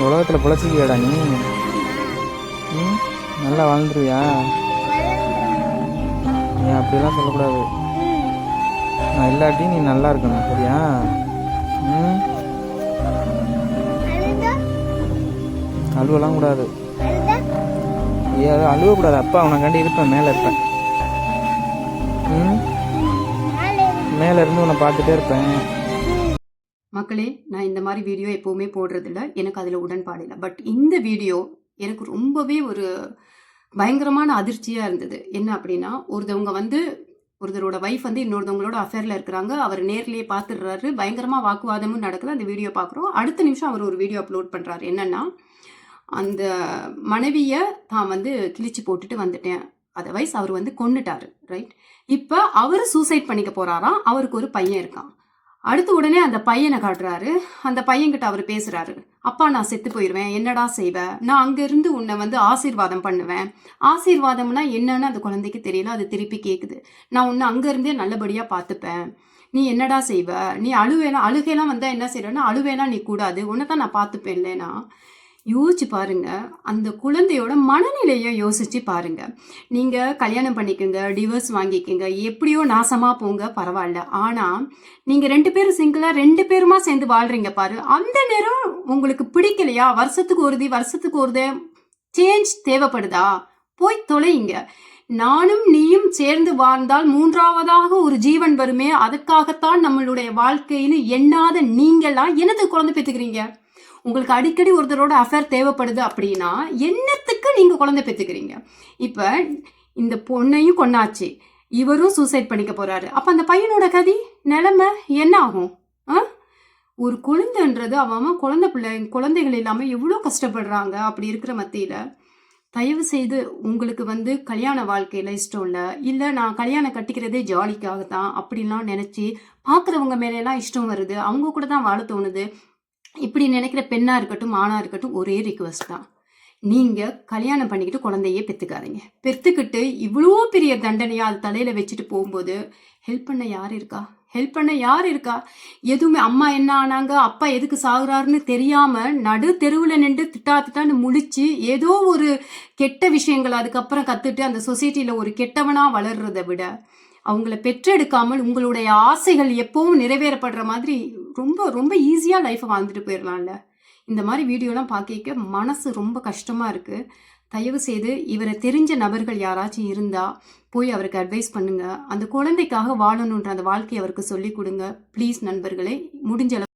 உலகத்தில் பிழைச்சிக்கியாடா நீ? ம், நல்லா வாழ்ந்துருவியா? நீ அப்படிலாம் சொல்லக்கூடாது. நான் இல்லாட்டியும் நீ நல்லா இருக்கணும், சரியா? ம், அழுவலாம் கூடாது. ஏதாவது அழுவக்கூடாது. அப்பா உனக்காண்டி இருப்பேன், மேலே இருப்பேன். ம், மேலே இருந்து உன்னை பார்த்துட்டே இருப்பேன். மக்களே, நான் இந்த மாதிரி வீடியோ எப்போவுமே போடுறதில்ல, எனக்கு அதில் உடன்பாடு இல்லை. பட் இந்த வீடியோ எனக்கு ரொம்பவே ஒரு பயங்கரமான அதிர்ச்சியாக இருந்தது. என்ன அப்படின்னா, ஒருத்தரோட வைஃப் வந்து இன்னொருத்தவங்களோட அஃபேரில் இருக்கிறாங்க. அவர் நேர்லேயே பார்த்துடுறாரு. பயங்கரமாக வாக்குவாதமும் நடக்குது. அந்த வீடியோ பார்க்குறோம். அடுத்த நிமிஷம் அவர் ஒரு வீடியோ அப்லோட் பண்ணுறாரு. என்னன்னா, அந்த மனைவியை தான் வந்து கிழிச்சு போட்டுட்டு வந்துட்டேன். அதர்வைஸ் அவர் வந்து கொன்னுட்டாரு. ரைட். இப்போ அவர் சூசைட் பண்ணிக்க போறாராம். அவருக்கு ஒரு பையன் இருக்கான். அடுத்து உடனே அந்த பையனை காட்டுறாரு. அந்த பையன்கிட்ட அவர் பேசுறாரு. அப்பா, நான் செத்து போயிடுவேன், என்னடா செய்வேன்? நான் அங்கிருந்து உன்னை வந்து ஆசீர்வாதம் பண்ணுவேன். ஆசீர்வாதம்னா என்னன்னு அந்த குழந்தைக்கு தெரியல. அது திருப்பி கேட்குது. நான் உன்னை அங்கிருந்தே நல்லபடியா பார்த்துப்பேன். நீ என்னடா செய்வ? நீ அழுகையெல்லாம் வந்தா என்ன செய்யறன்னா, அழுவேனா நீ கூடாது, உன்னை தான் நான் பார்த்துப்பேன் இல்லைனா. யோசிச்சு பாருங்க, அந்த குழந்தையோட மனநிலையை யோசிச்சு பாருங்க. நீங்க கல்யாணம் பண்ணிக்கோங்க, டிவோர்ஸ் வாங்கிக்கோங்க, எப்படியோ நாசமா போங்க, பரவாயில்ல. ஆனா நீங்க 2 பேரும் சிங்கிளா 2 பேருமா சேர்ந்து வாழ்றீங்க பாரு, அந்த நேரம் உங்களுக்கு பிடிக்கலையா? வருஷத்துக்கு ஒரு சேஞ்ச் தேவைப்படுதா? போய் தொலைங்க. நானும் நீயும் சேர்ந்து வாழ்ந்தால் 3ஆவதாக ஒரு ஜீவன் வருமே, அதுக்காகத்தான் நம்மளுடைய வாழ்க்கைன்னு எண்ணாத நீங்களா என்னது குழந்தை பெற்றுக்கிறீங்க? உங்களுக்கு அடிக்கடி ஒருத்தரோட அஃபேர் தேவைப்படுது அப்படின்னா என்னத்துக்கு நீங்க குழந்தை பெற்றுக்கிறீங்க? இப்ப இந்த பொண்ணையும் கொன்னாச்சு, இவரும் சூசைட் பண்ணிக்க போறாரு. அப்ப அந்த பையனோட கதி நிலைமை என்ன ஆகும்? ஒரு குழந்தைன்றது அவன் குழந்தைகள் இல்லாம எவ்வளோ கஷ்டப்படுறாங்க. அப்படி இருக்கிற மத்தியில தயவு செய்து உங்களுக்கு வந்து கல்யாண வாழ்க்கையில இஷ்டம் இல்லை நான் கல்யாணம் கட்டிக்கிறதே ஜாலிக்காகத்தான் அப்படின்லாம் நினைச்சு பார்க்குறவங்க மேலெல்லாம் இஷ்டம் வருது, அவங்க கூட தான் வாழ தோணுது, இப்படி நினைக்கிற பெண்ணா இருக்கட்டும் ஆணா இருக்கட்டும், ஒரே ரிக்வஸ்ட் தான். நீங்க கல்யாணம் பண்ணிக்கிட்டு குழந்தையே பெற்றுக்காதீங்க. பெற்றுக்கிட்டு இவ்வளோ பெரிய தண்டனையா அது தலையில வச்சுட்டு போகும்போது ஹெல்ப் பண்ண யார் இருக்கா? எதுவுமே அம்மா என்ன ஆனாங்க, அப்பா எதுக்கு சாகுறாருன்னு தெரியாம நடு தெருவில் நின்று திட்டான்னு முழிச்சு ஏதோ ஒரு கெட்ட விஷயங்கள் அதுக்கப்புறம் கத்துட்டு அந்த சொசைட்டில ஒரு கெட்டவனா வளர்றதை விட அவங்கள பெற்றெடுக்காமல் உங்களுடைய ஆசைகள் எப்பவும் நிறைவேறப்படுற மாதிரி ரொம்ப ரொம்ப ஈஸியாக லைஃப்பை வாழ்ந்துட்டு போயிடலாம்ல. இந்த மாதிரி வீடியோலாம் பார்க்க மனசு ரொம்ப கஷ்டமாக இருக்குது. தயவு செய்து இவரை தெரிஞ்ச நபர்கள் யாராச்சும் இருந்தால் போய் அவருக்கு அட்வைஸ் பண்ணுங்கள். அந்த குழந்தைக்காக வாழணுன்ற அந்த வாழ்க்கையை அவருக்கு சொல்லி கொடுங்க ப்ளீஸ் நண்பர்களே. முடிஞ்ச